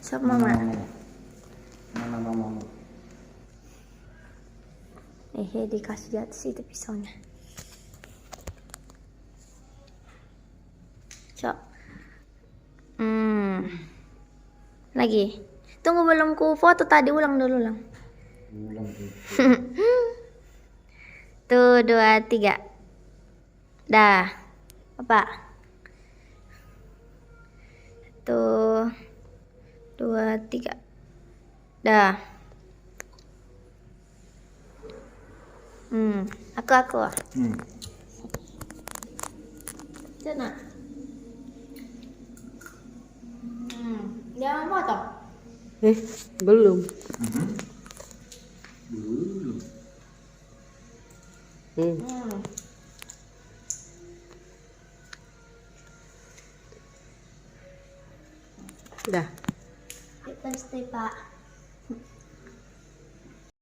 Suap mama. Mana mamamu? Dikasih di atas itu pisaunya. Cok. Lagi. Tunggu, belum ku foto tadi, ulang dulu lang. Ulang tuh. Tuh, 2, 3. Dah. Apa? Tuh. 2, 3. Dah. Aku. Cina. Jangan foto. Belum. Belum. Dah. Kita stay, Pak.